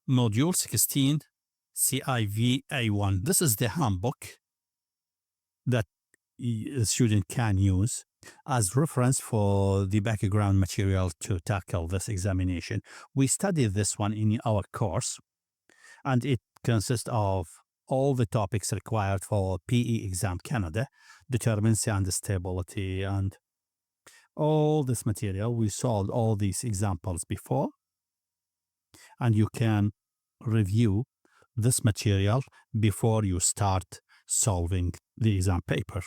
Module 16, CIV-A1. This is the handbook that a student can use as reference for the background material to tackle this examination. We studied this one in our course, and it consists of all the topics required for PE Exam Canada, determinacy and stability, and all this material. We solved all these examples before, and you can review this material before you start solving the exam paper.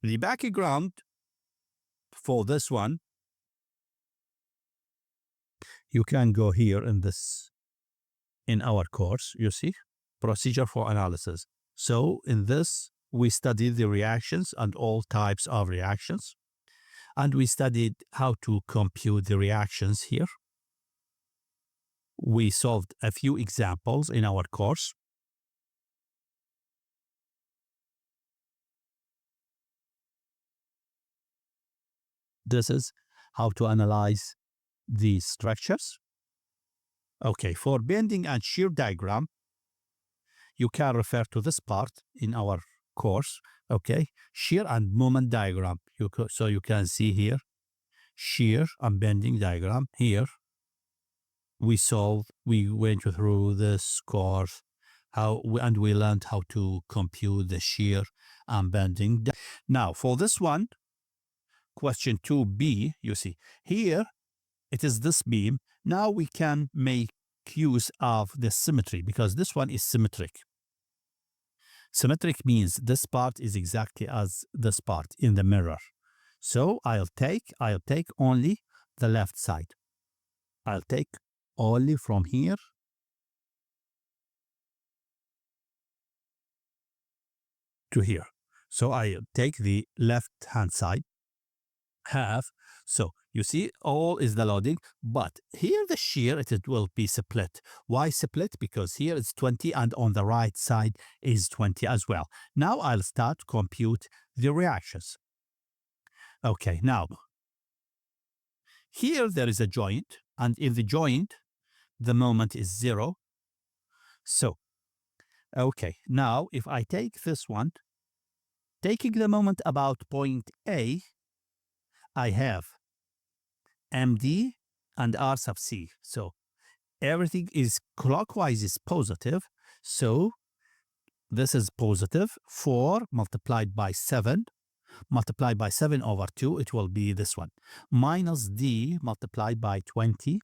The background for this one, you can go here in our course, you see, procedure for analysis. So in this, we studied the reactions and all types of reactions. And we studied how to compute the reactions here. We solved a few examples in our course. This is how to analyze these structures. Okay, for bending and shear diagram, you can refer to this part in our course. Okay, shear and moment diagram. So you can see here, shear and bending diagram. Here, we went through this course, and we learned how to compute the shear and bending. Now, for this one, question 2b, you see, here, it is this beam. Now we can make use of the symmetry because this one is symmetric. Symmetric means this part is exactly as this part in the mirror. So I'll take only the left side. I'll take only from here to here. So I'll take the left hand side, half. So you see, all is the loading, but here the shear, it will be split. Why split? Because here it's 20 and on the right side is 20 as well. Now I'll start to compute the reactions. Okay, now here there is a joint, and in the joint, the moment is 0. So, okay, now if I take this one, taking the moment about point A, I have MD and R sub C. So everything is clockwise is positive. So this is positive. 4 multiplied by 7 multiplied by 7 over 2, it will be this one. Minus D multiplied by 20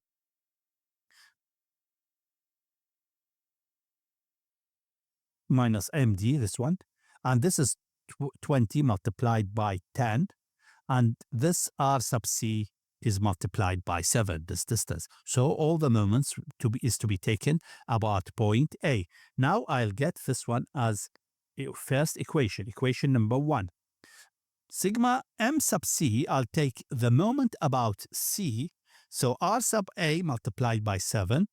minus MD, this one. And this is 20 multiplied by 10. And this R sub C is multiplied by 7, this distance. So all the moments is to be taken about point A. Now I'll get this one as first equation number 1. Sigma M sub C, I'll take the moment about C. So R sub A multiplied by 7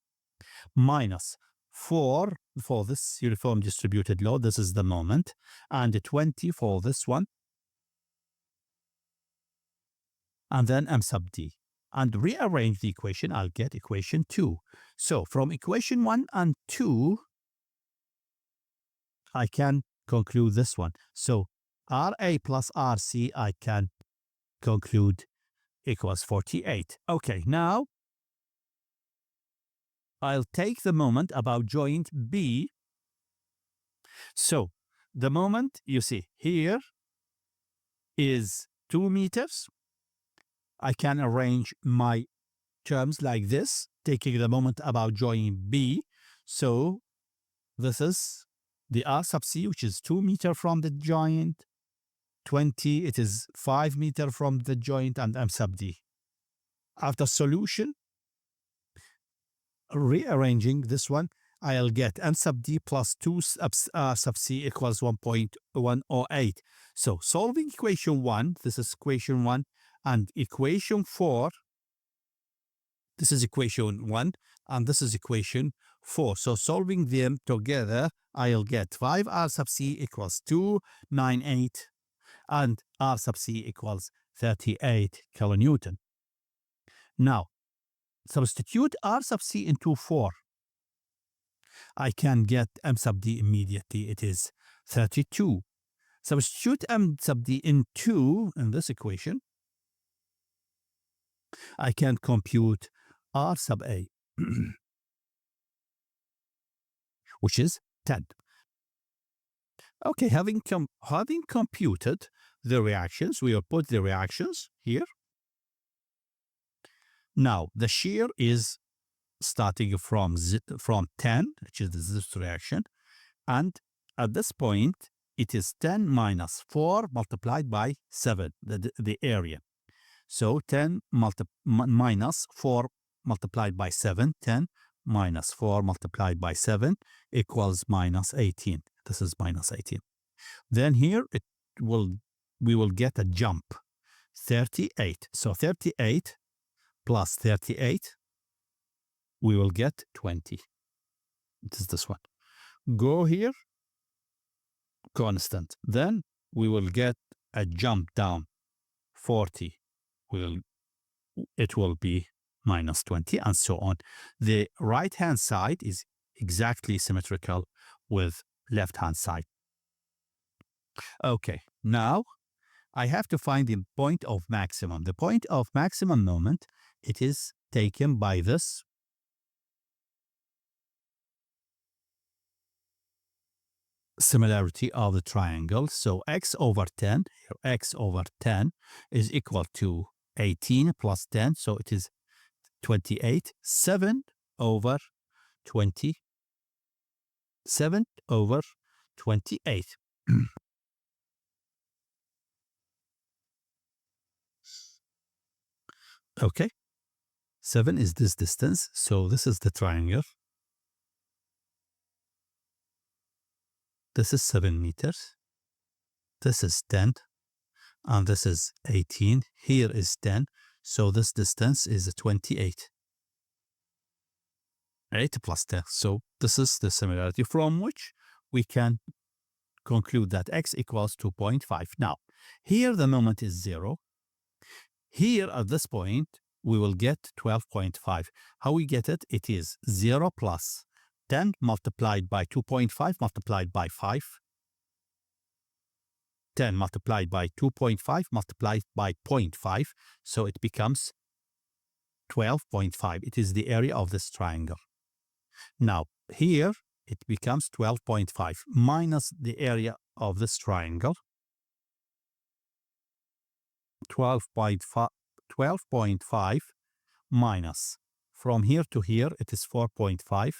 minus 4 for this uniform distributed load. This is the moment. And 20 for this one. And then M sub D. And rearrange the equation, I'll get equation 2. So from equation 1 and 2, I can conclude this one. So RA plus RC, I can conclude equals 48. Okay, now I'll take the moment about joint B. So the moment, you see, here is 2 meters. I can arrange my terms like this, taking the moment about joint B. So this is the R sub C, which is 2 meters from the joint. 20, it is 5 meters from the joint, and M sub D. After solution, rearranging this one, I'll get M sub D plus 2 R sub C equals 1.108. So solving equation 1, this is equation 1, and equation 4, this is equation 1, and this is equation 4. So solving them together, I'll get 5 R sub C equals 298, and R sub C equals 38 kilonewton. Now, substitute R sub C into 4. I can get m sub d immediately. It is 32. Substitute m sub d in 2 in this equation. I can compute r sub a, which is 10. Okay, having computed the reactions, we will put the reactions here. Now, the shear is starting from 10, which is this reaction, and at this point, it is 10 minus 4 multiplied by 7, the area. So 10 minus 4 multiplied by 7, 10 minus 4 multiplied by 7 equals minus 18. This is minus 18. Then here we will get a jump, 38. So 38 plus 38, we will get 20. It is this one. Go here, constant. Then we will get a jump down, 40. It will be minus 20, and so on. The right-hand side is exactly symmetrical with left-hand side. Okay, now I have to find the point of maximum. The point of maximum moment, it is taken by this similarity of the triangle. So x over 10, here x over 10 is equal to 18 plus 10, so it is 28. 7 over 20. 7 over 28. Okay, 7 is this distance, so this is the triangle. This is 7 meters. This is 10, and this is 18. Here is 10, so this distance is 28. 8 plus 10. So this is the similarity from which we can conclude that x equals 2.5. Now, here the moment is 0. Here at this point, we will get 12.5. How we get it? It is 0 plus 10 multiplied by 2.5 multiplied by 5. 10 multiplied by 2.5 multiplied by 0.5. So it becomes 12.5. It is the area of this triangle. Now, here it becomes 12.5 minus the area of this triangle. 12.5 minus, from here to here, it is 4.5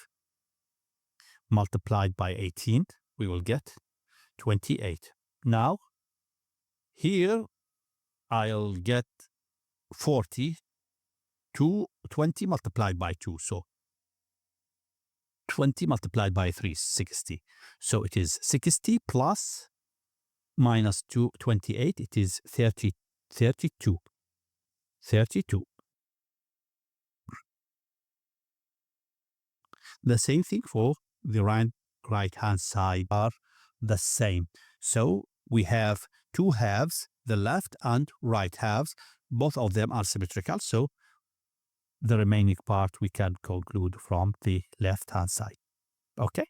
multiplied by 18. We will get 28. Now, here I'll get 40 to 20 multiplied by 2. So 20 multiplied by 3 is 60. So it is 60 plus minus 28. It is 32. 32. The same thing for the right-hand side are the same. So we have two halves, the left and right halves. Both of them are symmetrical. So the remaining part we can conclude from the left-hand side. Okay.